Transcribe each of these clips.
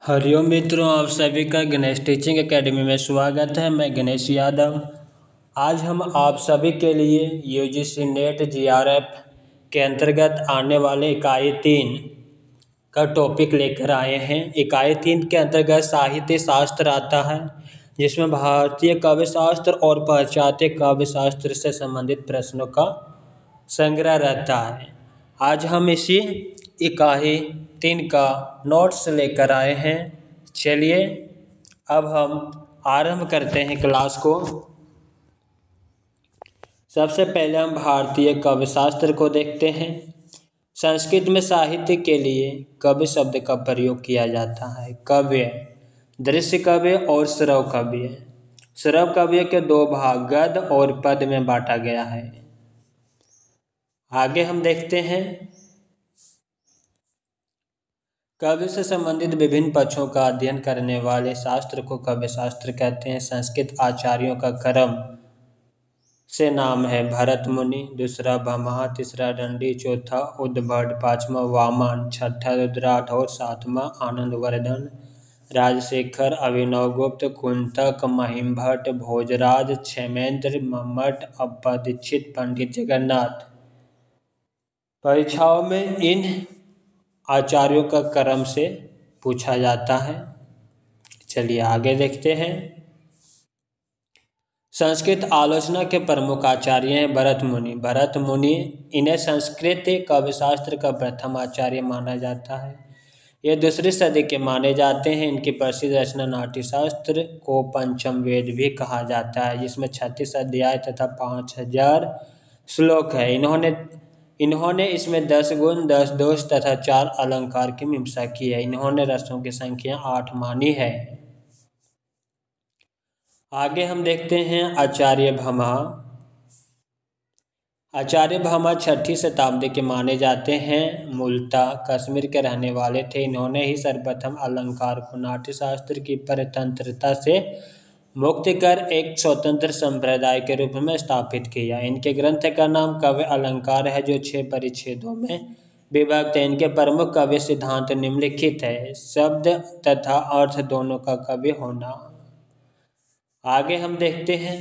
हरिओम मित्रों, आप सभी का गणेश टीचिंग एकेडमी में स्वागत है। मैं गणेश यादव। आज हम आप सभी के लिए यूजीसी नेट जीआरएफ के अंतर्गत आने वाले इकाई 3 का टॉपिक लेकर आए हैं। इकाई 3 के अंतर्गत साहित्य शास्त्र आता है, जिसमें भारतीय काव्य शास्त्र और पाश्चात्य काव्य शास्त्र से संबंधित प्रश्नों का संग्रह रहता है। आज हम इसी इकाई 3 का नोट्स लेकर आए हैं। चलिए अब हम आरंभ करते हैं क्लास को। सबसे पहले हम भारतीय काव्य शास्त्र को देखते हैं। संस्कृत में साहित्य के लिए काव्य शब्द का प्रयोग किया जाता है। काव्य दृश्य काव्य और श्रव्य काव्य। श्रव्य काव्य के दो भाग गद्य और पद्य में बांटा गया है। आगे हम देखते हैं, काव्य से संबंधित विभिन्न पक्षों का अध्ययन करने वाले शास्त्र को काव्य शास्त्र कहते हैं। संस्कृत आचार्यों का क्रम से नाम है भरत मुनि, दूसरा भामह, तीसरा दंडी, चौथा उद्भट, पांचवा वामन, छठा रुद्राठ और सातवां आनंदवर्धन। राजशेखर, अभिनवगुप्त, कुंतक, महिमभट्ट, भोजराज, क्षेमेंद्र, मम्मट, अपदीक्षित, पंडित जगन्नाथ। परीक्षाओं में इन आचार्यों का क्रम से पूछा जाता है। चलिए आगे देखते हैं। संस्कृत आलोचना के प्रमुख आचार्य हैं भरत मुनि। भरत मुनि इन्हें संस्कृत काव्यशास्त्र का प्रथम आचार्य माना जाता है। ये दूसरी सदी के माने जाते हैं। इनकी प्रसिद्ध रचना नाट्यशास्त्र को पंचम वेद भी कहा जाता है, जिसमें 36 अध्याय तथा 5000 श्लोक है। इन्होंने इसमें 10 गुण, 10 दोष तथा 4 अलंकार की मीमांसा की है। इन्होंने रसों की संख्या 8 मानी है। आगे हम देखते हैं आचार्य भामह। आचार्य भामह 6ठी शताब्दी के माने जाते हैं। मूलतः कश्मीर के रहने वाले थे। इन्होंने ही सर्वप्रथम अलंकार को नाट्यशास्त्र की परतंत्रता से मुक्त कर एक स्वतंत्र संप्रदाय के रूप में स्थापित किया। इनके ग्रंथ का नाम काव्य अलंकार है, जो 6 परिच्छेदों में विभक्त है। इनके प्रमुख काव्य सिद्धांत निम्नलिखित है। शब्द तथा अर्थ दोनों का काव्य होना। आगे हम देखते हैं,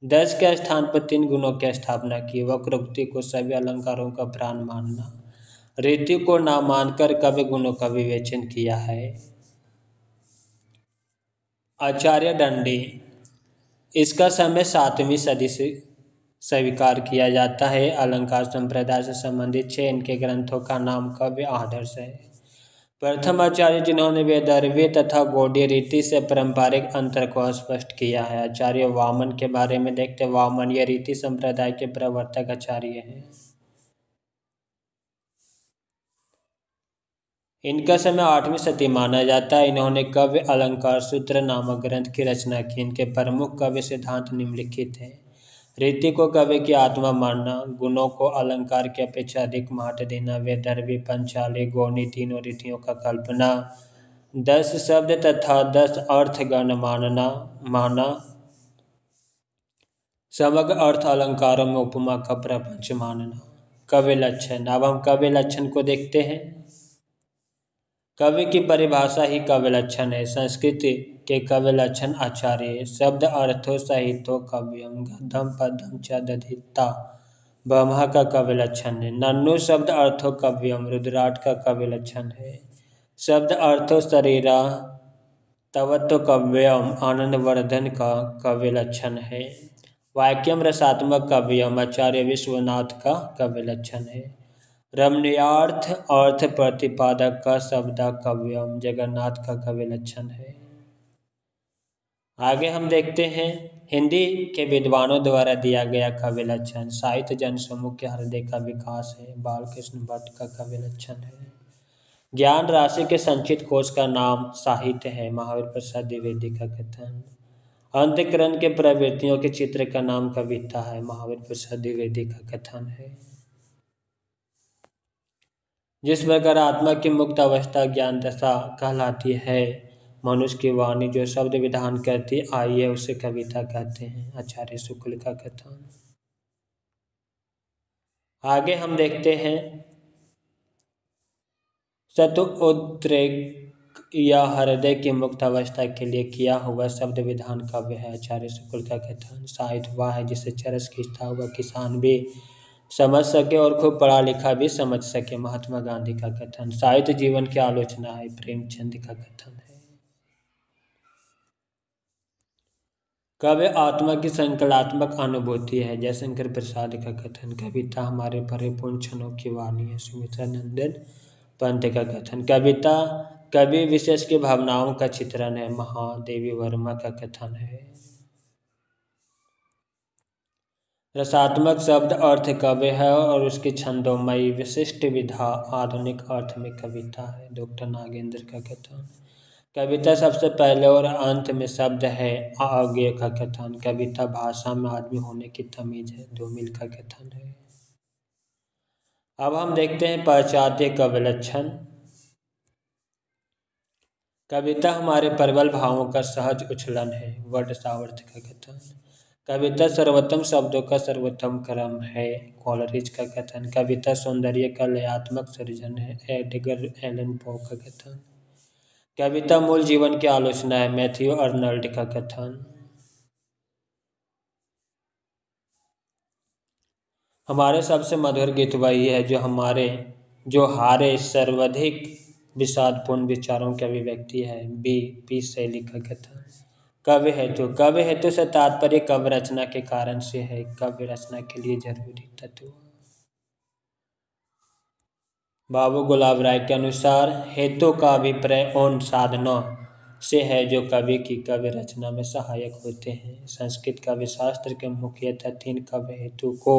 10 के स्थान पर 3 गुणों की स्थापना की। वक्रोक्ति को सभी अलंकारों का प्राण मानना। रीति को ना मानकर काव्य गुणों का विवेचन किया है। आचार्य दंडी, इसका समय 7वीं सदी से स्वीकार किया जाता है। अलंकार संप्रदाय से संबंधित 6 इनके ग्रंथों का नाम काव्य आदर्श है। प्रथम आचार्य जिन्होंने वैदर्भी तथा गौड़ीय रीति से पारंपरिक अंतर को स्पष्ट किया है। आचार्य वामन के बारे में देखते हैं। वामन ये रीति संप्रदाय के प्रवर्तक आचार्य हैं। इनका समय 8वीं सदी माना जाता है। इन्होंने काव्य अलंकार सूत्र नामक ग्रंथ की रचना की। इनके प्रमुख काव्य सिद्धांत निम्नलिखित है। रीति को काव्य की आत्मा मानना, गुणों को अलंकार की अपेक्षा अधिक महत्व देना, वैदर्भी, पंचाली, गौणी तीनों रीतियों का कल्पना, 10 शब्द तथा 10 अर्थ गण माना, समग्र अर्थ अलंकारों में उपमा का प्रपंच मानना। काव्य लक्षण, अब हम काव्य लक्षण को देखते हैं। काव्य की परिभाषा ही काव्य लक्षण है। संस्कृत के काव्य लक्षण आचार्य शब्द अर्थो साहित्यो काव्यम गद्यम पद्यम च दधिता भामह का काव्य लक्षण है। नन्नु शब्द अर्थो काव्यम रुद्राठ का काव्य लक्षण है। शब्द अर्थो शरीरा तवत्व काव्यम आनंदवर्धन का काव्य लक्षण है। वाक्यम रसात्मक काव्यम आचार्य विश्वनाथ का काव्य लक्षण है। रमणीयार्थ अर्थ प्रतिपादक का शब्द काव्यम जगन्नाथ का काव्य लक्षण है। आगे हम देखते हैं, हिंदी के विद्वानों द्वारा दिया गया काव्य लक्षण। साहित्य जन समूह के हृदय का विकास है। बालकृष्ण भट्ट का काव्य लक्षण है। ज्ञान राशि के संचित कोश का नाम साहित्य है। महावीर प्रसाद द्विवेदी का कथन। अंतःकरण के प्रवृत्तियों के चित्र का नाम कविता है। महावीर प्रसाद द्विवेदी का कथन है। जिस प्रकार आत्मा की मुक्त अवस्था ज्ञान दशा कहलाती है, मनुष्य की वाणी जो शब्द विधान करती आई है उसे कविता कहते हैं। आचार्य शुक्ल का कथन। आगे हम देखते हैं, शतोत्तरिक या हृदय की मुक्त अवस्था के लिए किया हुआ शब्द विधान काव्य है। आचार्य शुक्ल का कथन। साहित्य वह है जिसे चरस खींचता हुआ किसान भी समझ सके और खूब पढ़ा लिखा भी समझ सके। महात्मा गांधी का कथन। साहित्य जीवन की आलोचना है। प्रेमचंद का कथन है। काव्य आत्मा की संकलात्मक अनुभूति है। जयशंकर प्रसाद का कथन। कविता हमारे परिपूर्ण क्षणों की वाणी है। सुमित्रा नंदन पंत का कथन। कविता कवि विशेष की भावनाओं का चित्रण है। महादेवी वर्मा का कथन है। रसात्मक शब्द अर्थ काव्य है और उसकी छंदोमयी विशिष्ट विधा आधुनिक अर्थ में कविता है। डॉक्टर नागेंद्र का कथन। कविता सबसे पहले और अंत में शब्द है। आगे का कथन। कविता भाषा में आदमी होने की तमीज है। धूमिल का कथन है। अब हम देखते हैं पाश्चात्य काव्य लक्षण। कविता हमारे प्रबल भावों का सहज उछलन है। वर्ड सावर्थ का कथन। कविता सर्वोत्तम शब्दों का सर्वोत्तम क्रम है। कॉलरिज का कथन। कविता सौंदर्य का लयात्मक सृजन है। एडगर एलन पो का कथन। कविता मूल जीवन की आलोचना है। मैथ्यू अर्नल्ड का कथन। हमारे सबसे मधुर गीत वही है जो हारे सर्वाधिक विषादपूर्ण विचारों की अभिव्यक्ति है। बी पी शैली का कथन। काव्य हेतु से तात्पर्य काव्य रचना के कारण से है। काव्य रचना के लिए जरूरी तत्व। बाबू गुलाब राय के अनुसार हेतु का अभिप्राय उन साधनों से है जो कवि की काव्य रचना में सहायक होते हैं। संस्कृत काव्य शास्त्र के मुख्यतः 3 काव्य हेतु को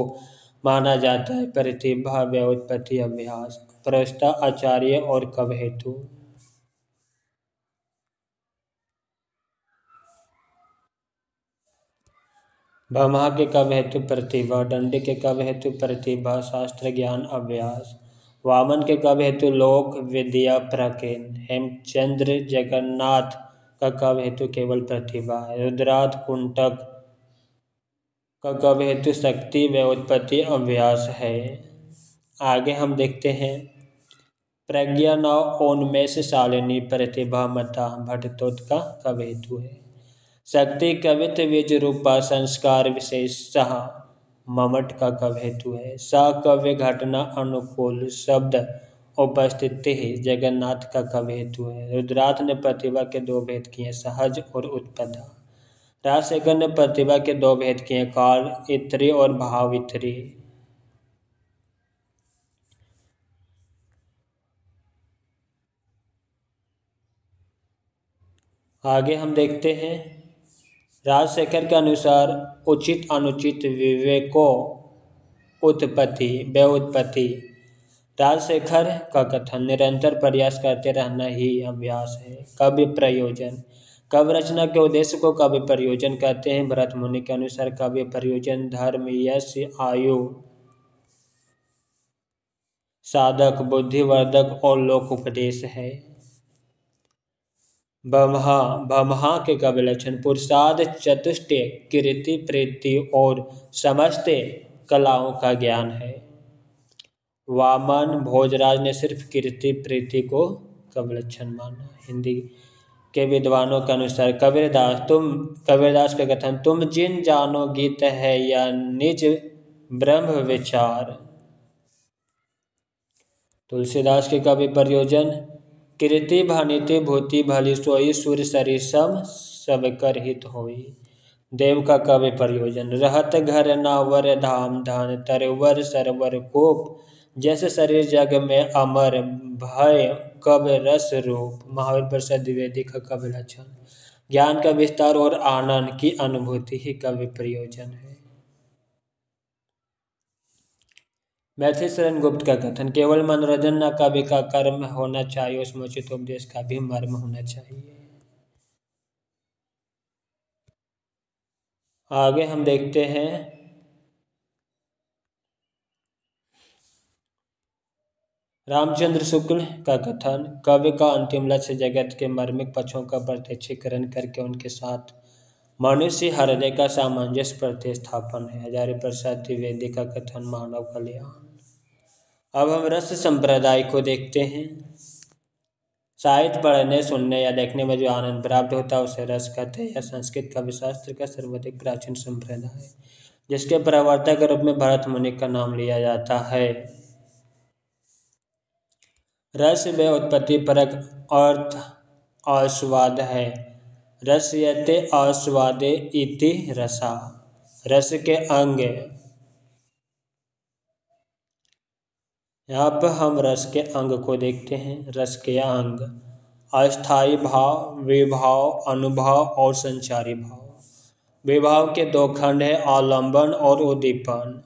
माना जाता है। प्रतिभा, व्युत्पत्ति, अभ्यास। प्रस्ता, आचार्य और काव्य हेतु। भामह के काव्य हेतु प्रतिभा, दंडी के काव्य हेतु प्रतिभा, शास्त्र ज्ञान, अभ्यास। वामन के काव्य हेतु लोक विद्या, प्रकीर्ण। हेमचंद्र जगन्नाथ का काव्य हेतु केवल प्रतिभा है। रुद्राथ कुंटक का काव्य हेतु शक्ति, व्युत्पत्ति, अभ्यास है। आगे हम देखते हैं प्रज्ञा नव उन्मेष शालिनी प्रतिभा मता भट्टतोत का काव्य हेतु है। शक्ति कवित्व बीज रूपा संस्कार विशेष सह ममट का काव्य हेतु है। स काव्य घटना अनुकूल शब्द उपस्थिति जगन्नाथ का काव्य हेतु है। रुद्राथ ने प्रतिभा के 2 भेद किए, सहज और उत्पदा। राजशेखर ने प्रतिभा के 2 भेद किए, काल इत्री और भाव इत्री। आगे हम देखते हैं राजशेखर के अनुसार उचित अनुचित विवेको उत्पत्ति व्युत्पत्ति। राजशेखर का कथन। निरंतर प्रयास करते रहना ही अभ्यास है। काव्य प्रयोजन। काव्य रचना के उद्देश्य को काव्य प्रयोजन कहते हैं। भरत मुनि के अनुसार काव्य प्रयोजन धर्म, यश, आयु, साधक, बुद्धिवर्धक और लोक उपदेश है। भमहा के काव्य लक्षण। पुरुषार्थ, चतुष्टय, कीर्ति, प्रीति और समस्त कलाओं का ज्ञान है। वामन भोजराज ने सिर्फ कीर्ति प्रीति को काव्य लक्षण माना। हिंदी के विद्वानों के अनुसार कबीरदास का कथन। तुम जिन जानो गीत है या निज ब्रह्म विचार। तुलसीदास के काव्य प्रयोजन। कीर्ति भानिति भूति भली सोई सुर सरिसम सब कर हित होई। देव का काव्य प्रयोजन। रहत घर नावर धाम धन तरवर सरवर कोप जैसे शरीर जग में अमर भय कब रस रूप। महावीर प्रसाद द्विवेदी का काव्य लक्षण। ज्ञान का विस्तार और आनंद की अनुभूति ही काव्य प्रयोजन है। मैथिली शरण गुप्त का कथन। केवल मनोरंजन न काव्य का कर्म होना चाहिए, उसमें उचित उपदेश का भी मर्म होना चाहिए। आगे हम देखते हैं रामचंद्र शुक्ल का कथन। काव्य का अंतिम लक्ष्य जगत के मर्मिक पक्षों का प्रत्यक्षीकरण करके उनके साथ मनुष्य हृदय का सामंजस्य प्रतिस्थापन है। हजारी प्रसाद द्विवेदी का कथन। मानव कल्याण। अब हम रस संप्रदाय को देखते हैं। साहित्य पढ़ने, सुनने या देखने में जो आनंद प्राप्त होता है उसे रस कहते हैं। यह संस्कृत कवि शास्त्र का सर्वाधिक प्राचीन संप्रदाय है, जिसके प्रवर्तक के रूप में भरत मुनि का नाम लिया जाता है। रस में उत्पत्ति परक अर्थ आस्वाद है। रसयते आस्वादे इति रसा। रस के अंग, यहाँ पर हम रस के अंग को देखते हैं। रस के अंग अस्थायी भाव, विभाव, अनुभाव और संचारी भाव। विभाव के दो खंड है, आलंबन और उद्दीपन।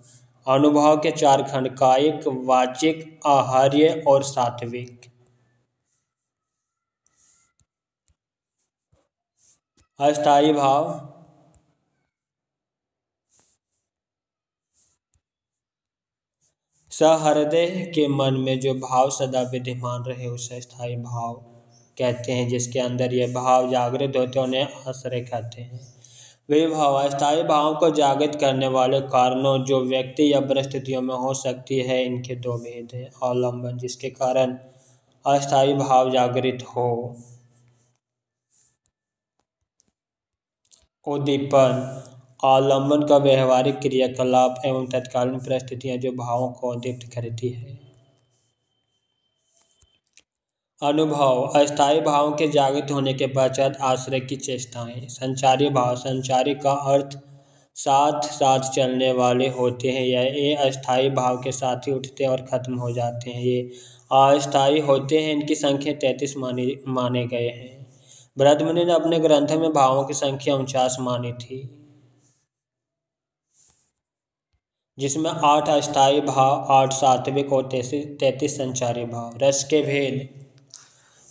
अनुभाव के चार खंड, कायिक, वाचिक, आहार्य और सात्विक। अस्थायी भाव सहृदय के मन में जो भाव सदा विद्यमान रहे उसे स्थायी भाव कहते हैं। जिसके अंदर ये भाव जागृत होते हैं उन्हें आश्रय कहते हैं। विभाव अस्थायी भाव को जागृत करने वाले कारणों जो व्यक्ति या परिस्थितियों में हो सकती है, इनके दो भेद हैं। आलंबन, जिसके कारण अस्थायी भाव जागृत हो। उद्दीपन आलंबन का व्यवहारिक क्रियाकलाप एवं तत्कालीन परिस्थितियां जो भावों को उद्दीप्त करती है। अनुभव अस्थायी भावों के जागृत होने के पश्चात आश्रय की चेष्टाएं। संचारी भाव संचारी का अर्थ साथ साथ चलने वाले होते हैं। ये अस्थायी भाव के साथ ही उठते और खत्म हो जाते हैं। ये अस्थायी होते हैं। इनकी संख्या 33 माने गए हैं। भरत मुनि ने अपने ग्रंथ में भावों की संख्या 49 मानी थी, जिसमें 8 अस्थायी भाव, 8 सात्विक और 33 संचारी भाव। रस के भेद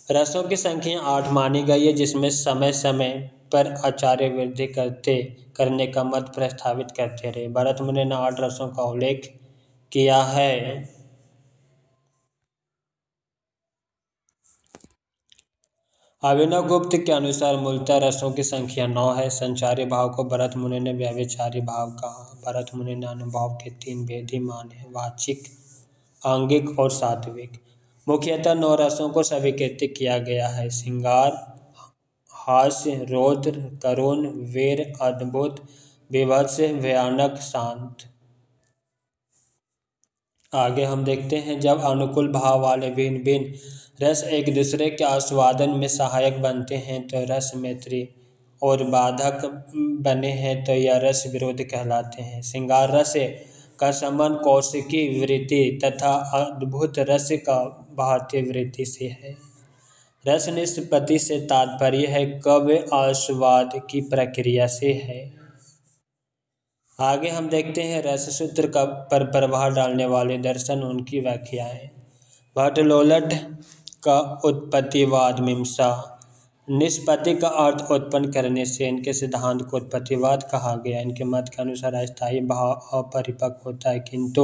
रसों की संख्या 8 मानी गई है, जिसमें समय समय पर आचार्य वृद्धि करने का मत प्रस्तावित करते रहे। भरत मुनि ने 8 रसों का उल्लेख किया है। अभिनव गुप्त के अनुसार मूलतः रसों की संख्या 9 है। संचारी भाव को भरत मुनि ने व्यभिचारी भाव कहा। भरत मुनि ने अनुभव के 3 भेद ही माने, वाचिक, आंगिक और सात्विक। मुख्यतः 9 रसों को स्वीकृत किया गया है। श्रृंगार, हास्य, रौद्र, करुण, वीर, अद्भुत, बीभत्स, भयानक, शांत। आगे हम देखते हैं, जब अनुकूल भाव वाले भिन्न भिन्न रस एक दूसरे के आस्वादन में सहायक बनते हैं तो रस मैत्री, और बाधक बने हैं तो यह रस विरोध कहलाते हैं। श्रृंगार रस का संबंध कौशिकी वृत्ति तथा अद्भुत रस का भारतीय वृत्ति से है। रस निष्पत्ति से तात्पर्य है काव्य आस्वाद की प्रक्रिया से है। आगे हम देखते हैं रस सूत्र का पर प्रभाव डालने वाले दर्शन, उनकी व्याख्याएं। भट्टलोलट का उत्पत्तिवाद मीमांसा। निष्पत्ति का अर्थ उत्पन्न करने से इनके सिद्धांत को उत्पत्तिवाद कहा गया। इनके मत के अनुसार अस्थायी भाव अपरिपक्व होता है, किंतु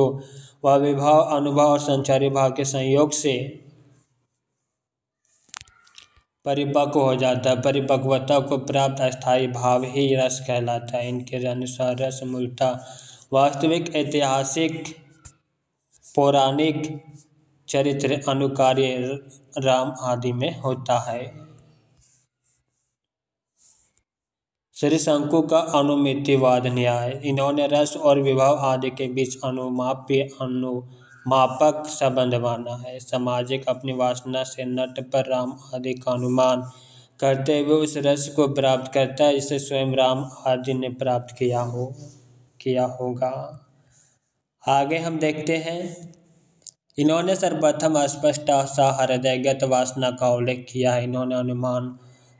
वह विभाव, अनुभव और संचारी भाव के संयोग से परिपक्व हो जाता है। परिपक्वता को प्राप्त अस्थायी भाव ही रस कहलाता है। इनके अनुसार रस मूलतः वास्तविक, ऐतिहासिक, पौराणिक चरित्र, अनुकार्य, राम आदि में होता है। श्री शंकु का अनुमितिवाद न्याय। इन्होंने रस और विभाव आदि के बीच अनुमाप्य, अनुमापक संबंध माना है। सामाजिक अपनी वासना से नट पर राम आदि का अनुमान करते हुए उस रस को प्राप्त करता है जिसे स्वयं राम आदि ने प्राप्त किया होगा। आगे हम देखते हैं, इन्होंने सर्वप्रथम स्पष्ट सहृदयगत वासना का उल्लेख किया है। इन्होंने अनुमान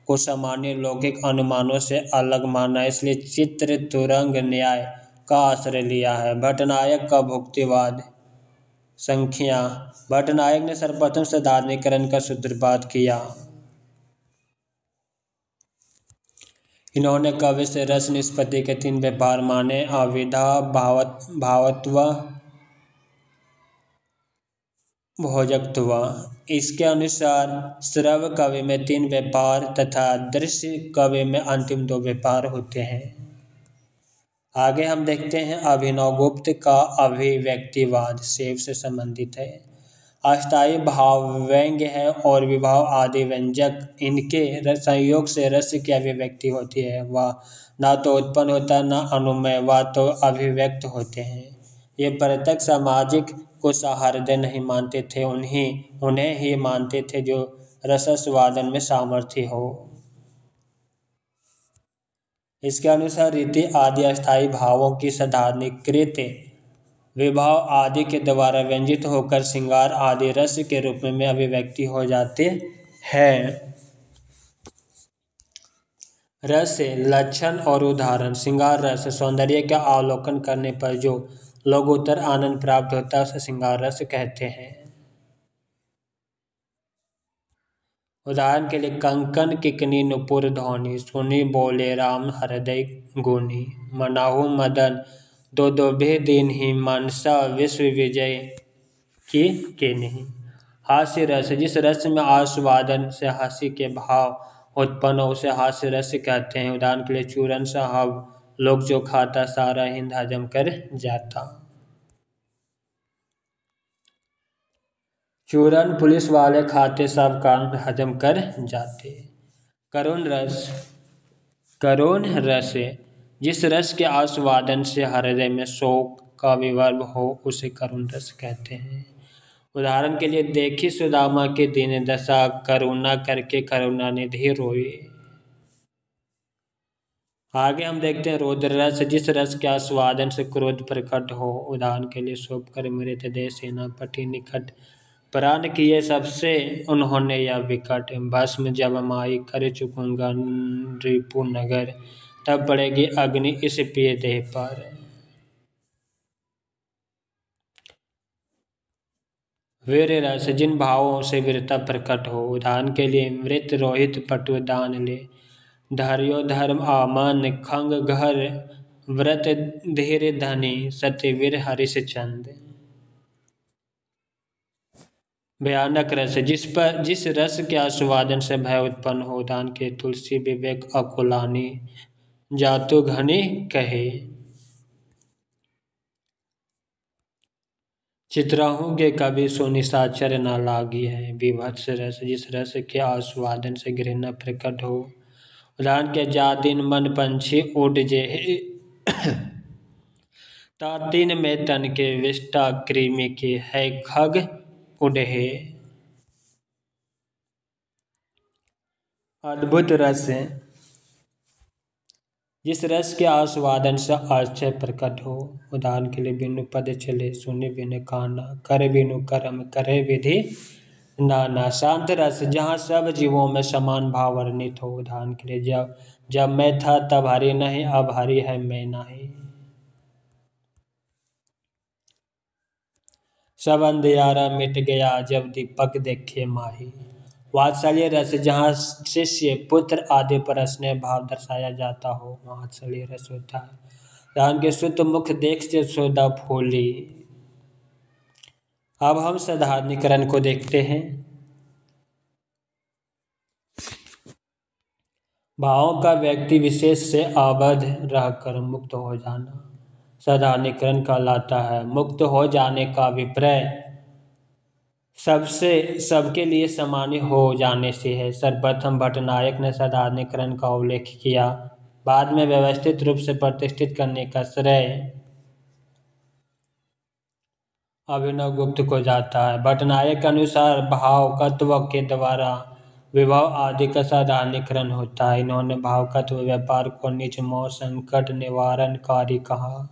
को सामान्य लौकिक अनुमानों से अलग माना, इसलिए चित्र तुरंग न्याय का आश्रय लिया है। भट्टनायक का भुक्तिवाद संख्या। भट्टनायक ने सर्वप्रथम साधारणीकरण का सूत्रपात किया। इन्होंने काव्य से रस निष्पत्ति के 3 व्यापार माने, अविधा, भावत्व, भोजकत्व। इसके अनुसार श्रव्य काव्य में 3 व्यापार तथा दृश्य काव्य में अंतिम 2 व्यापार होते हैं। आगे हम देखते हैं, अभिनवगुप्त का अभिव्यक्तिवाद शैव से संबंधित है। अस्थायी भाव व्यंग्य है और विभाव आदि व्यंजक इनके संयोग से रस की अभिव्यक्ति होती है। वह ना तो उत्पन्न होता न अनुमेय, वह तो अभिव्यक्त होते हैं। ये प्रत्यक्ष सामाजिक को सौहार्दय नहीं मानते थे, उन्हें ही मानते थे जो रसास्वादन में सामर्थ्य हो। इसके अनुसार रीति आदि अस्थायी भावों की साधारणीकृत विभाव आदि के द्वारा व्यंजित होकर श्रृंगार आदि रस के रूप में अभिव्यक्ति हो जाते हैं। रस लक्षण और उदाहरण। श्रृंगार रस सौंदर्य का अवलोकन करने पर जो लघुतर आनंद प्राप्त होता है उसे श्रृंगार रस कहते हैं। उदाहरण के लिए कंकन किकनी नुपुर ध्वनि, सुनी बोले राम हृदय गुनी, मनाहु मदन दो दोभे दीन्हि, मनसा विश्व विजय की नहीं। हास्य रस। जिस रस में आस्वादन से हंसी के भाव उत्पन्न हो उसे हास्य रस कहते हैं। उदाहरण के लिए चूरन साहब लोग जो खाता सारा हिंद हजम कर जाता। चूरन पुलिस वाले खाते सब काम हजम कर जाते। करुण रस। करुण रस जिस रस के आस्वादन से हृदय में शोक का विवर्भ हो उसे करुण रस कहते हैं। उदाहरण के लिए देखी सुदामा के दीन दशा, करुणा करके करुणानिधि रोए। आगे हम देखते हैं रौद्र रस। जिस रस के आस्वादन से क्रोध प्रकट हो। उदाहरण के लिए सौंप कर मृत दे सेनापति निकट, प्राण किए सबसे उन्होंने यह विकट, भस्म जब माई कर चुकूंगा रिपु नगर, तब पड़ेगी अग्नि इस पिए देह पर। वीर रस। जिन भावों से वीरता प्रकट हो। उदाहरण के लिए मृत रोहित पटुदान ले, धर्यो धर्म आमान खंग घर, व्रत धीर धनी सत्यवीर हरिश्चंद्र। भयानक रस। जिस रस के आस्वादन से भय उत्पन्न हो। उदाहरण के तुलसी विवेक अकुलानी, जातु घनी कहे। चित्रहूँ के कभी सो निशाचर न लागी है। विभत्स रस। जिस रस के आस्वादन से घृणा प्रकट हो। उदाहरण के जा दिन मन पंछी उड़ जे, तातिन में तन के विष्टा कृमि के है खग उड़े। अद्भुत रस। जिस रस के आस्वादन से आश्चर्य प्रकट हो। उदाहरण के लिए बिनु पद चले, सुने बिनु काना, कर बिनु कर्म करे विधि नाना। शांत रस। जहाँ सब जीवों में समान भाव वर्णित हो। उदाहरण के लिए जब मैं था तब हरि नहीं, अब हरि है मैं नहीं। सब अंधियारा मिट गया जब दीपक देखे माही। वात्सल्य रस। जहाँ शिष्य पुत्र आदि पर स्नेह भाव दर्शाया जाता हो वहाँ वात्सल्य रस होता है। उदाहरण के सुत मुख देख से सोदा फूली। अब हम साधारणीकरण को देखते हैं। भावों का व्यक्ति विशेष से आबद्ध रहकर मुक्त हो जाना साधारणीकरण कहलाता है। मुक्त हो जाने का अभिप्राय सबके लिए सामान्य हो जाने से है। सर्वप्रथम भट्टनायक ने साधारणीकरण का उल्लेख किया, बाद में व्यवस्थित रूप से प्रतिष्ठित करने का श्रेय अभिनवगुप्त को जाता है। भट्टनायक के अनुसार भावकत्व के द्वारा विभव आदि का साधारणीकरण होता है। इन्होंने भावकत्व व्यापार को निज मोह संकट निवारणकारी कहा।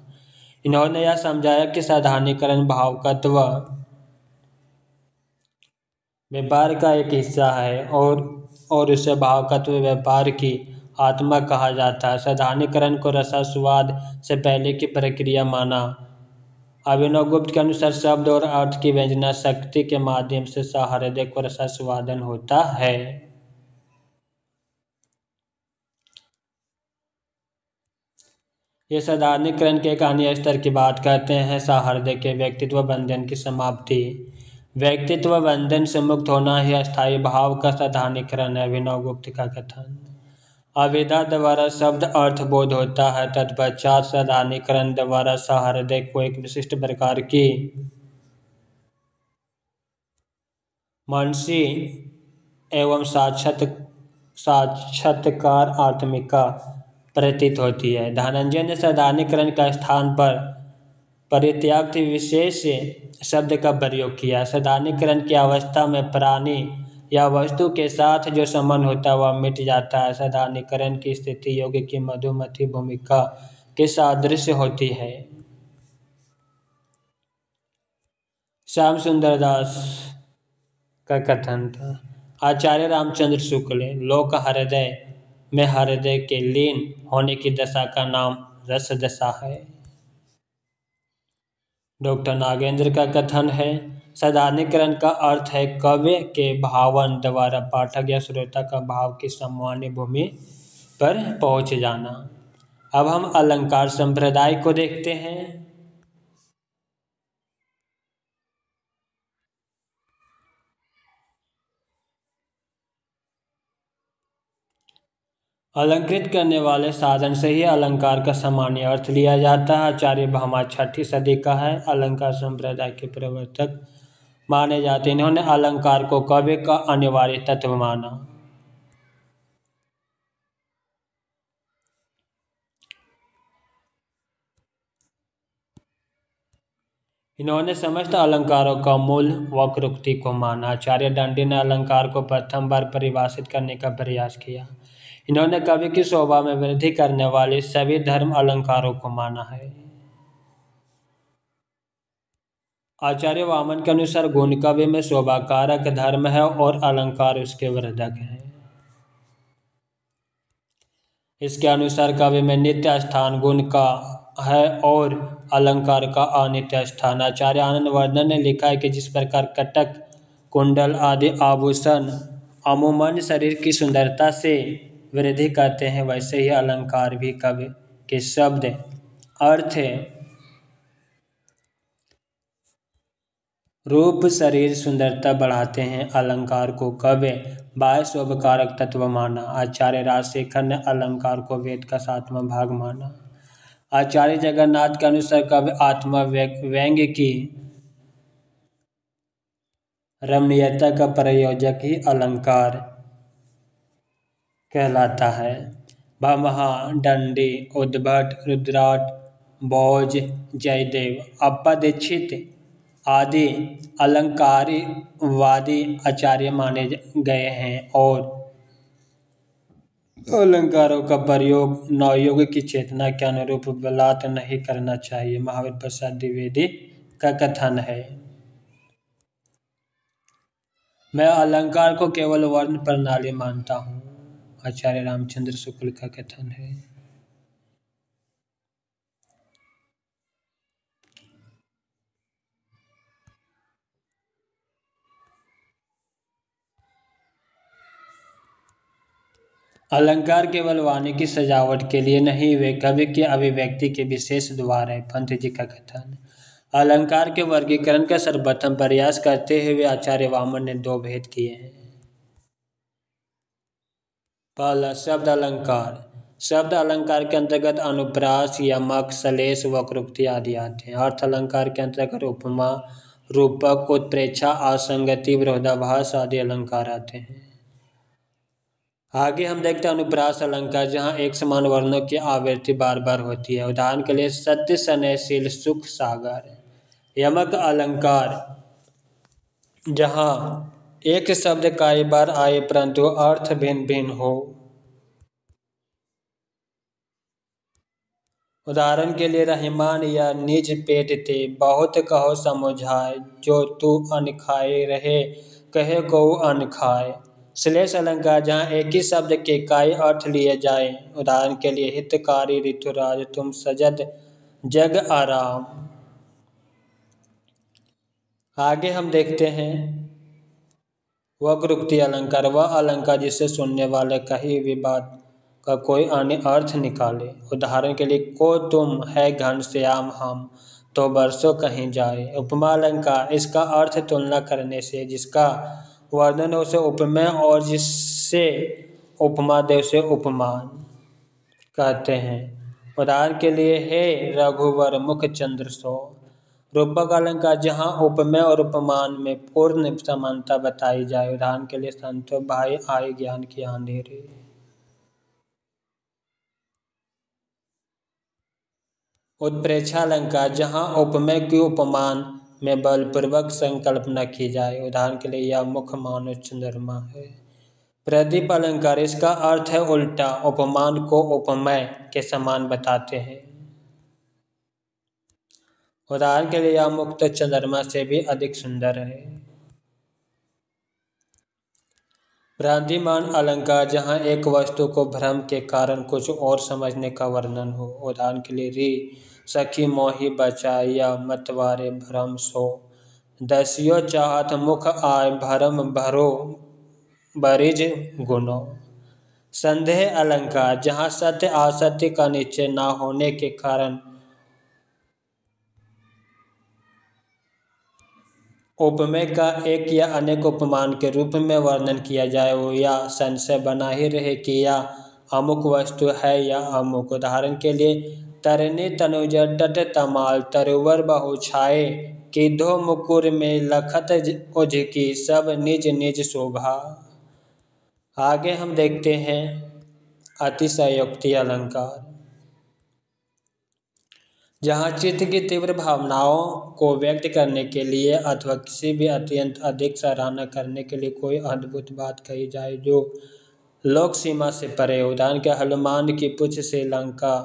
इन्होंने यह समझाया कि साधारणीकरण भावकत्व व्यापार का एक हिस्सा है और इसे भावकत्व व्यापार की आत्मा कहा जाता है। साधारणीकरण को रसास्वाद से पहले की प्रक्रिया माना। अभिनवगुप्त के अनुसार शब्द और अर्थ की व्यंजना शक्ति के माध्यम से सहृदय को रसास्वादन होता है। ये साधारणीकरण के एक अन्य स्तर की बात करते हैं, सहृदय के व्यक्तित्व बंधन की समाप्ति। व्यक्तित्व बंधन से मुक्त होना ही अस्थायी भाव का साधारणीकरण है, अभिनवगुप्त का कथन। अविद्या द्वारा शब्द अर्थ बोध होता है, तत्पश्चात साधारणीकरण द्वारा सहृदय को एक विशिष्ट प्रकार की मानसी एवं साक्षात्कार आत्मिका प्रतीत होती है। धनंजय ने साधारणीकरण का स्थान पर परित्याग विशेष शब्द का प्रयोग किया। साधारणीकरण की अवस्था में प्राणी या वस्तु के साथ जो संबंध होता है वह मिट जाता है। साधारणीकरण की स्थिति योग की मधुमती भूमिका के सादृश्य होती है। श्याम सुंदर दास का कथन था। आचार्य रामचंद्र शुक्ल लोक हृदय में हृदय के लीन होने की दशा का नाम रस दशा है। डॉक्टर नागेंद्र का कथन है, साधारणीकरण का अर्थ है काव्य के भावन द्वारा पाठक या श्रोता का भाव की सामान्य भूमि पर पहुंच जाना। अब हम अलंकार संप्रदाय को देखते हैं। अलंकृत करने वाले साधन से ही अलंकार का सामान्य अर्थ लिया जाता है। आचार्य भामा 6ठी सदी का है, अलंकार संप्रदाय के प्रवर्तक माने जाते। इन्होंने अलंकार को काव्य का अनिवार्य तत्व माना। इन्होंने समस्त अलंकारों का मूल वक्रोक्ति को माना। आचार्य दंडी ने अलंकार को प्रथम बार परिभाषित करने का प्रयास किया। इन्होंने कवि की शोभा में वृद्धि करने वाले सभी धर्म अलंकारों को माना है। आचार्य वामन के अनुसार गुण काव्य में शोभा कारक धर्म है और अलंकार उसके वर्धक है। इसके अनुसार काव्य में नित्य स्थान गुण का है और अलंकार का अनित्य स्थान। आचार्य आनंद वर्धन ने लिखा है कि जिस प्रकार कटक कुंडल आदि आभूषण अमूमन शरीर की सुंदरता से वृद्धि करते हैं, वैसे ही अलंकार भी काव्य के शब्द अर्थ रूप शरीर सुंदरता बढ़ाते हैं। अलंकार को काव्य बाह्य शोभकारक तत्व माना। आचार्य राजशेखर ने अलंकार को वेद का 7वां भाग माना। आचार्य जगन्नाथ के अनुसार काव्य आत्मा व्यंग्य की रमणीयता का प्रयोजक ही अलंकार कहलाता है। भामहा, दंडी, उद्भट, रुद्राट, भोज, जयदेव, अप्पा दीक्षित आदि अलंकारवादी आचार्य माने गए हैं और अलंकारों का प्रयोग नवयुग की चेतना के अनुरूप बलात् नहीं करना चाहिए। महावीर प्रसाद द्विवेदी का कथन है, मैं अलंकार को केवल वर्ण प्रणाली मानता हूँ। आचार्य रामचंद्र शुक्ल का कथन है। अलंकार केवल वाणी की सजावट के लिए नहीं, वे कवि की अभिव्यक्ति के विशेष द्वार है। पंत जी का कथन। अलंकार के वर्गीकरण का सर्वप्रथम प्रयास करते हुए आचार्य वामन ने 2 भेद किए हैं। पहला, शब्द अलंकार। शब्द अलंकार के अंतर्गत अनुप्रास, यमक, श्लेष, वक्रोक्ति आदि आते हैं। अर्थ अलंकार के अंतर्गत उपमा, रूपक, उत्प्रेक्षा, असंगति, विरोधाभास आदि अलंकार आते हैं। आगे हम देखते हैं अनुप्रास अलंकार, जहाँ एक समान वर्णों की आवृत्ति बार बार होती है। उदाहरण के लिए सत्य, स्नेहशील, सुख, सागर। यमक अलंकार, जहाँ एक शब्द कई बार आए परंतु अर्थ भिन्न भिन्न हो। उदाहरण के लिए रहमान या निज पेट ते बहुत कहो समुझाए, जो तू अन्न खाए रहे कहे को अन्न खाए। श्लेष अलंकार, जहाँ एक ही शब्द के कई अर्थ लिए जाए। उदाहरण के लिए हितकारी, ऋतुराज, तुम सजद जग आराम। आगे हम देखते हैं वक्रोक्ति अलंकार, वह अलंकार जिससे सुनने वाले कहीं भी बात का कोई अन्य अर्थ निकाले। उदाहरण के लिए को तुम है घनश्याम हम तो बरसों कहीं जाए। उपमा अलंकार, इसका अर्थ तुलना करने से, जिसका वर्णन हो उसे उपमेय और जिससे उपमा दे उसे उपमान कहते हैं। उदाहरण के लिए हे रघुवर मुख चंद्र सो, रूपक अलंकार जहाँ उपमेय और उपमान में पूर्ण समानता बताई जाए। उदाहरण के लिए संतो भाई आई ज्ञान की अंधेरी। उत्प्रेक्षा अलंकार जहाँ उपमेय की उपमान में बलपूर्वक संकल्पना की जाए। उदाहरण के लिए यह मुख मानो चंद्रमा है। प्रदीप अलंकार इसका अर्थ है उल्टा, उपमान को उपमेय के समान बताते हैं। उदाहरण के लिए यह मुख तो चंद्रमा से भी अधिक सुंदर है। भ्रांतिमान अलंकार जहाँ एक वस्तु को भ्रम के कारण कुछ और समझने का वर्णन हो। उदाहरण के लिए री सखी मोहि बचाय या मतवारे भ्रम सो, दसियो चाहत मुख आय भरम भरो बरिज गुनो। संदेह अलंकार जहाँ सत्य असत्य का निश्चय न होने के कारण उपमेय का एक या अनेक उपमान के रूप में वर्णन किया जाए वो या संशय बना ही रहे कि यह अमुक वस्तु है या अमुक। उदाहरण के लिए तरनी तनुजर तट तमाल तरुवर बहु छाए, किधो मुकुर में लखत उझकी सब निज निज शोभा। आगे हम देखते हैं अतिशयोक्ति अलंकार जहाँ चित्त की तीव्र भावनाओं को व्यक्त करने के लिए अथवा किसी भी अत्यंत अधिक सराहना करने के लिए कोई अद्भुत बात कही जाए जो लोक सीमा से परे। उदाहरण के हनुमान की पूछ से लंका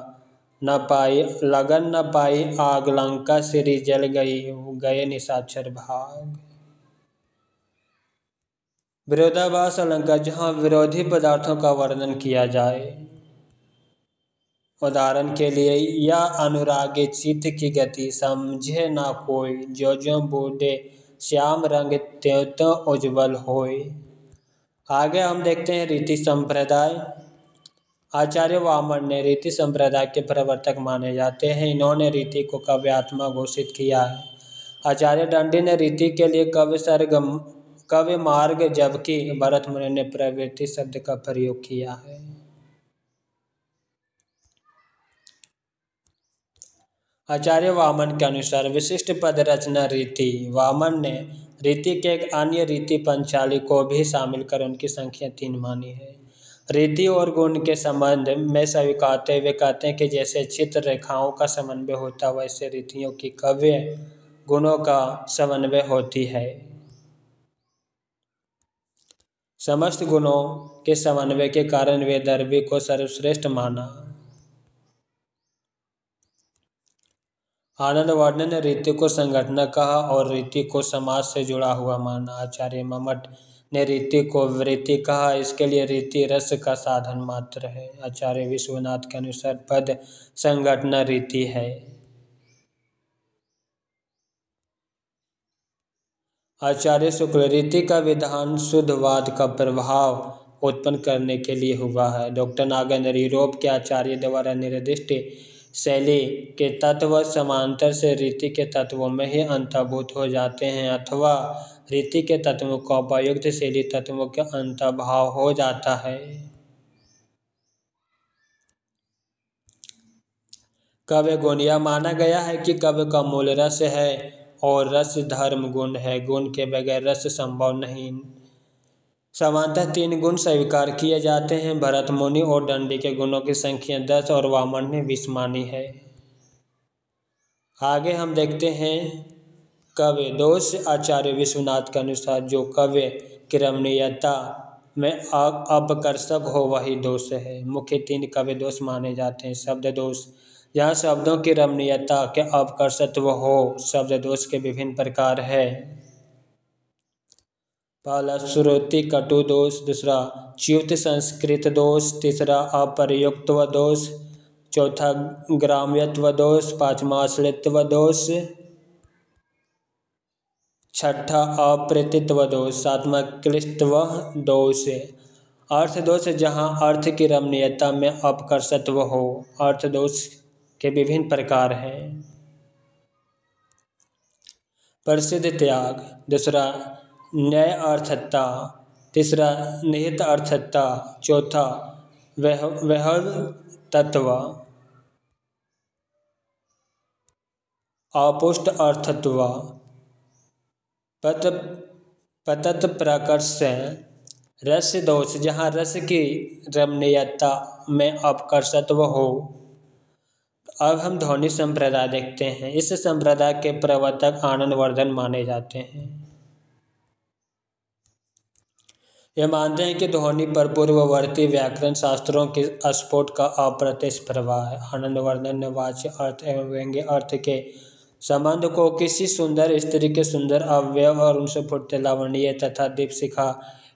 न पाई, लगन न पाई आग, लंका सिरी जल गई गए निशाचर भाग। विरोधाभास अलंकार जहाँ विरोधी पदार्थों का वर्णन किया जाए। उदाहरण के लिए या अनुरागे चित्त की गति समझे ना कोई, जो जो बूढ़े श्याम रंग त्यों त्यों उज्ज्वल होय। आगे हम देखते हैं रीति संप्रदाय। आचार्य वामन ने रीति संप्रदाय के प्रवर्तक माने जाते हैं। इन्होंने रीति को काव्यात्मा घोषित किया है। आचार्य दंडी ने रीति के लिए कवि सर्ग कवि मार्ग जबकि भरत मुनि ने प्रवृत्ति शब्द का प्रयोग किया है। आचार्य वामन के अनुसार विशिष्ट पद रचना रीति। वामन ने रीति के एक अन्य रीति पंचाली को भी शामिल कर उनकी संख्या 3 मानी है। रीति और गुण के संबंध में स्वीकारते हुए कहते हैं कि जैसे चित्र रेखाओं का समन्वय होता वैसे रीतियों की काव्य गुणों का समन्वय होती है। समस्त गुणों के समन्वय के कारण वे दर्वी को सर्वश्रेष्ठ माना। आनंदवर्धन ने रीति को संगठन कहा और रीति को समाज से जुड़ा हुआ माना। आचार्य मम्मट ने रीति को वृत्ति कहा, इसके लिए रीति रस का साधन मात्र है। आचार्य विश्वनाथ के अनुसार पद संगठन रीति है। आचार्य शुक्ल रीति का विधान शुद्धवाद का प्रभाव उत्पन्न करने के लिए हुआ है। डॉक्टर नागेंद्र यूरोप के आचार्य द्वारा निर्दिष्ट शैली के तत्व समांतर से रीति के तत्वों में ही अंतर्भूत हो जाते हैं अथवा रीति के तत्वों का उपयुक्त शैली तत्वों के अंतर्भाव हो जाता है। काव्य गुण यह माना गया है कि काव्य का मूल रस है और रस धर्म गुण है। गुण के बगैर रस संभव नहीं। सामान्यतः 3 गुण स्वीकार किए जाते हैं। भरत मुनि और दंडी के गुणों की संख्या 10 और वामन ने 20 मानी है। आगे हम देखते हैं काव्य दोष। आचार्य विश्वनाथ के अनुसार जो काव्य की रमणीयता में अपकर्षक हो वही दोष है। मुख्य 3 काव्य दोष माने जाते हैं। शब्द दोष जहाँ शब्दों की रमणीयता के अपकर्षत्व हो। शब्द दोष के विभिन्न प्रकार है। पहला श्रुति कटु दोष, दूसरा च्युत संस्कृत दोष, तीसरा अप्रयुक्तव दोष, चौथा ग्राम्यत्व दोष, पांचवा अश्लीलत्व दोष, छठा अप्रतीतव दोष, सातवां क्लिष्टव दोष। अर्थ दोष जहाँ अर्थ की रमणीयता में अपकर्षत्व हो। अर्थ दोष के विभिन्न प्रकार हैं। प्रसिद्ध त्याग, दूसरा न्याय अर्थता, तीसरा निहित अर्थता, चौथा वह तत्व। अपुष्ट अर्थत्व पत पतत प्रकर्ष रस दोष, जहाँ रस की रमणीयता में अपकर्षत्व हो। अब हम ध्वनि संप्रदाय देखते हैं। इस संप्रदाय के प्रवर्तक आनंदवर्धन माने जाते हैं। ये मानते हैं कि ध्वनि पर पूर्ववर्ती व्याकरण शास्त्रों के स्फोट का अप्रत्यक्ष प्रभाव है। आनंदवर्धन ने वाच्य अर्थ एवं व्यंग्य अर्थ के संबंध को किसी सुंदर स्त्री के सुंदर अवयव और उनसे फूटते लावण्य तथा दीपशिखा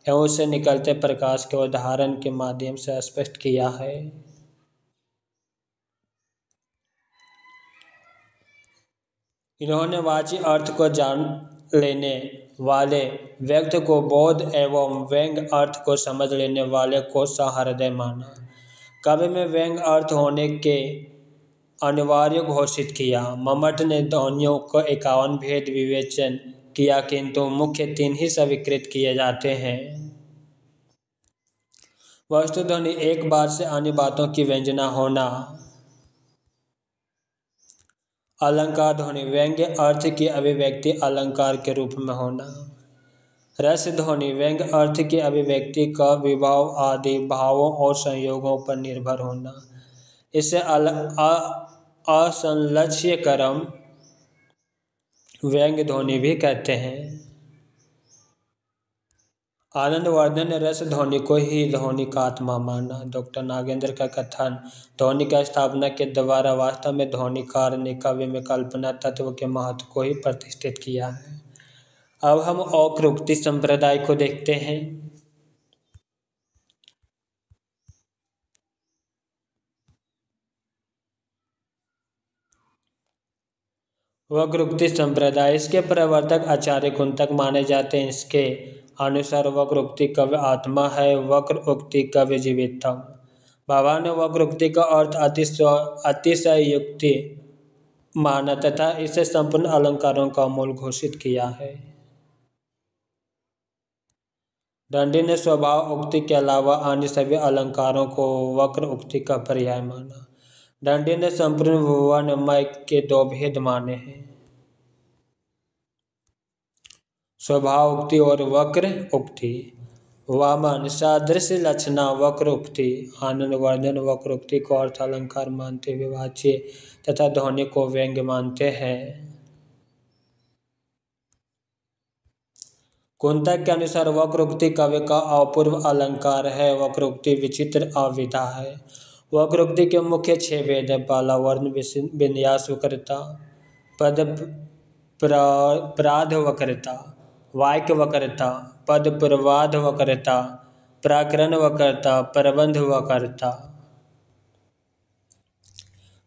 एवं उससे निकलते प्रकाश के उदाहरण के माध्यम से स्पष्ट किया है। इन्होंने वाच्य अर्थ को जान लेने वाले व्यक्ति को बोध एवं व्यंग्य अर्थ को समझ लेने वाले को सहृदय माना। काव्य में व्यंग्य अर्थ होने के अनिवार्य घोषित किया। मम्मट ने ध्वनियों को 51 भेद विवेचन किया, किंतु मुख्य 3 ही स्वीकृत किए जाते हैं। वस्तु ध्वनि एक बात से अन्य बातों की व्यंजना होना। अलंकार ध्वनि व्यंग्य अर्थ की अभिव्यक्ति अलंकार के रूप में होना। रस ध्वनि व्यंग्य अर्थ की अभिव्यक्ति का विभाव आदि भावों और संयोगों पर निर्भर होना। इसे असंलक्ष्य क्रम व्यंग्य ध्वनि भी कहते हैं। आनंदवर्धन ने रस ध्वनि को ही ध्वनि का आत्मा माना। डॉक्टर नागेंद्र का कथन ध्वनि का स्थापना के द्वारा वास्तव में ध्वनिकार ने काव्य में कल्पना तत्व के महत्व को ही प्रतिष्ठित किया है। अब हम औक्रोक्ति संप्रदाय को देखते हैं। वक्रोक्ति संप्रदाय, इसके प्रवर्तक आचार्य कुंतक माने जाते हैं। इसके अनुसार वक्रोक्ति काव्य आत्मा है, वक्र उक्ति काव्य जीवितम। बाबा ने वक्रोक्ति का अर्थ अतिशयोक्ति माना तथा इसे संपूर्ण अलंकारों का मूल घोषित किया है। दंडी ने स्वभाव उक्ति के अलावा अन्य सभी अलंकारों को वक्र उक्ति का पर्याय माना। दंडी ने संपूर्ण वर्णमय के 2 भेद माने हैं, स्वभाव उक्ति और वक्र उक्ति। वामन सादृश्य लक्षणा वक्र उक्ति। आनंदवर्धन वक्रोक्ति को अर्थ अलंकार मानते हुए वाच्य तथा ध्वनि को व्यंग्य मानते हैं। कुंतक के अनुसार वक्रोक्ति काव्य का अपूर्व अलंकार है। वक्रोक्ति विचित्र अविधा है। वक्रोक्ति के मुख्य 6 भेद है। पहला वर्ण विन्यास वक्रता, पद प्राध वक्रता, वाक्य वक्रता, पद प्रवाद वक्रता, प्राकरण वक्रता, प्रबंध वक्रता।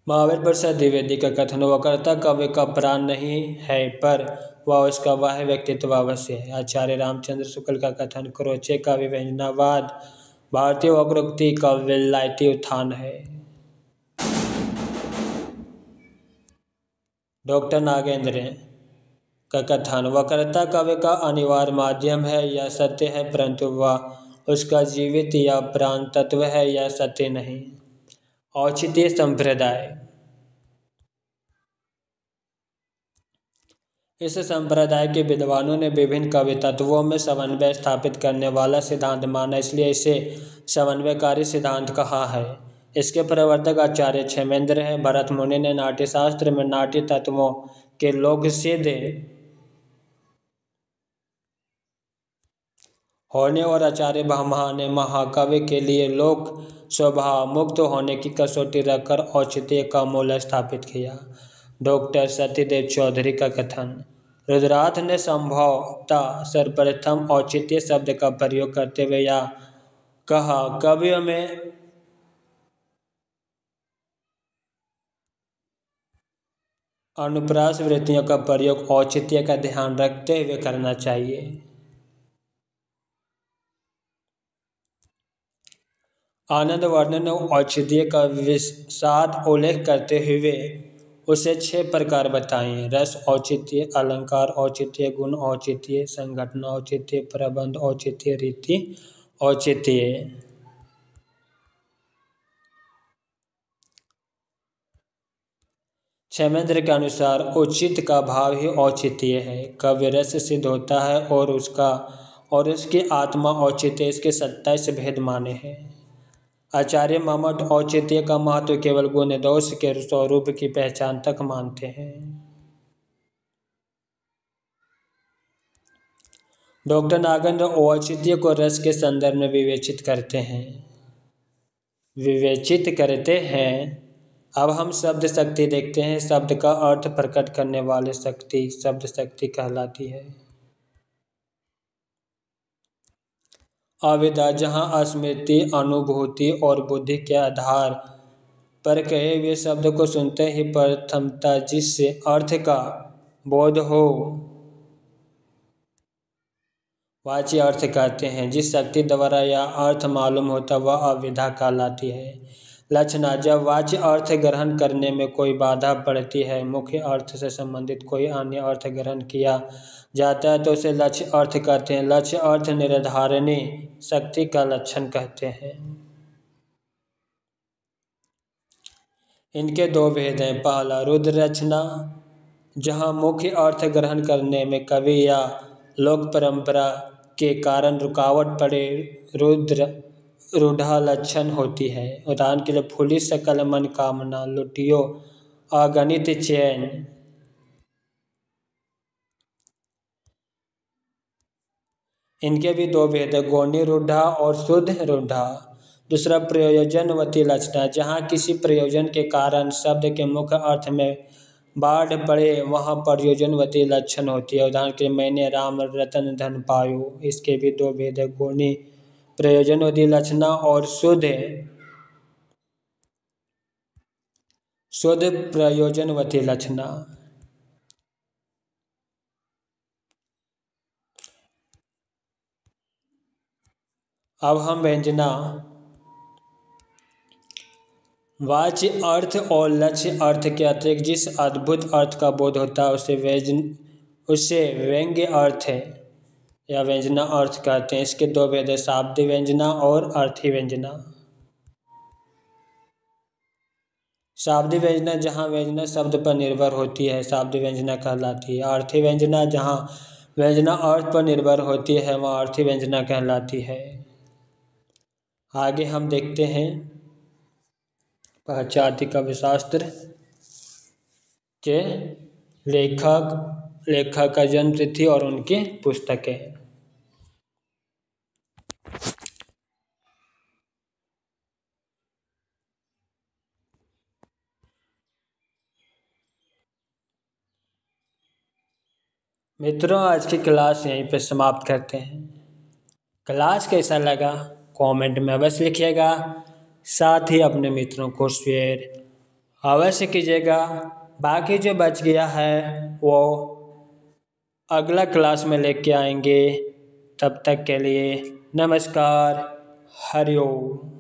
महावीर प्रसाद द्विवेदी का कथन वक्रता काव्य का प्राण नहीं है, पर वह उसका बाह्य व्यक्तित्व अवश्य है। आचार्य रामचंद्र शुक्ल का कथन क्रोचे का विव्यंजनावाद भारतीय वक्रोक्ति का विलायती उत्थान है। डॉक्टर नागेंद्र का कथन वक्रता काव्य का अनिवार्य माध्यम है, यह सत्य है, परंतु वह उसका जीवित या प्राण तत्व है, यह सत्य नहीं। औचित्य संप्रदाय, इस संप्रदाय के विद्वानों ने विभिन्न काव्य तत्वों में समन्वय स्थापित करने वाला सिद्धांत माना, इसलिए इसे समन्वयकारी सिद्धांत कहा है। इसके प्रवर्तक आचार्य क्षेमेंद्र हैं। भरत मुनि ने नाट्यशास्त्र में नाट्य तत्वों के लोक सिद्ध होने और आचार्य भामह ने महाकाव्य के लिए लोक स्वभाव मुक्त होने की कसौटी रखकर औचित्य का मूल स्थापित किया। डॉक्टर सत्यदेव चौधरी का कथन रुद्रार्थ ने संभवतः सर्वप्रथम औचित्य शब्द का प्रयोग करते हुए यह कहा, कवियों में अनुप्रास वृत्तियों का प्रयोग औचित्य का ध्यान रखते हुए करना चाहिए। आनंदवर्धन ने औचित्य का विशद उल्लेख करते हुए उसे 6 प्रकार बताए। रस औचित्य, अलंकार औचित्य, गुण औचित्य, संघटना औचित्य, प्रबंध औचित्य, रीति औचित्य। क्षेमेंद्र के अनुसार औचित्य का भाव ही औचित्य है। काव्य रस सिद्ध होता है और उसकी आत्मा औचित्य इसके 27 भेद माने हैं। आचार्य मम्मट औचित्य का महत्व केवल गुण दोष के स्वरूप की पहचान तक मानते हैं। डॉक्टर नागेंद्र औचित्य को रस के संदर्भ में विवेचित करते हैं। अब हम शब्द शक्ति देखते हैं। शब्द का अर्थ प्रकट करने वाले शक्ति शब्द शक्ति कहलाती है। अविद्या जहाँ स्मृति, अनुभूति और बुद्धि के आधार पर कहे हुए शब्द को सुनते ही प्रथमता जिससे अर्थ का बोध हो वाच्य अर्थ कहते हैं। जिस शक्ति द्वारा यह अर्थ मालूम होता वह अविद्या कहलाती है। लक्षणा जब वाच्य अर्थ ग्रहण करने में कोई बाधा पड़ती है, मुख्य अर्थ से संबंधित कोई अन्य अर्थ ग्रहण किया जाता है तो उसे लक्ष्य अर्थ कहते हैं। लक्ष्य अर्थ निर्धारणी शक्ति का लक्षण कहते हैं। इनके दो भेद हैं। पहला रुद्र रचना, जहाँ मुख्य अर्थ ग्रहण करने में कवि या लोक परंपरा के कारण रुकावट पड़े रूढ़ा लक्षण होती है। उदाहरण के लिए फूली सकल मन कामना, लुटियो अगणित चैन। इनके भी दो भेद है, गौणी रूढ़ा और शुद्ध रूढ़ा। दूसरा प्रयोजनवती लक्षणा, जहाँ किसी प्रयोजन के कारण शब्द के मुख्य अर्थ में बाढ़ पड़े वहाँ प्रयोजनवती लक्षण होती है। उदाहरण के लिए मैंने राम रतन धन पायो। इसके भी दो भेद है, गौणी प्रयोजनवती लक्षणा और शुद्ध प्रयोजनवती लक्षणा। अब हम व्यंजना वाच्य अर्थ और लक्ष्य अर्थ के अतिरिक्त जिस अद्भुत अर्थ का बोध होता है उसे व्यंग्य अर्थ है या व्यंजना अर्थ कहते हैं। इसके दो भेद है, शाब्दिक व्यंजना और अर्थी व्यंजना। शाब्दिक व्यंजना जहाँ व्यंजना शब्द पर निर्भर होती है शाब्दिक व्यंजना कहलाती है। अर्थी व्यंजना जहाँ व्यंजना अर्थ पर निर्भर होती है वह अर्थी व्यंजना कहलाती है। आगे हम देखते हैं पाश्चात्य काव्यशास्त्र के लेखक का जन्म तिथि और उनकी पुस्तकें। मित्रों, आज की क्लास यहीं पे समाप्त करते हैं। क्लास कैसा लगा कमेंट में अवश्य लिखिएगा। साथ ही अपने मित्रों को शेयर अवश्य कीजिएगा। बाकी जो बच गया है वो अगला क्लास में लेके आएंगे। तब तक के लिए नमस्कार, हरि ओम।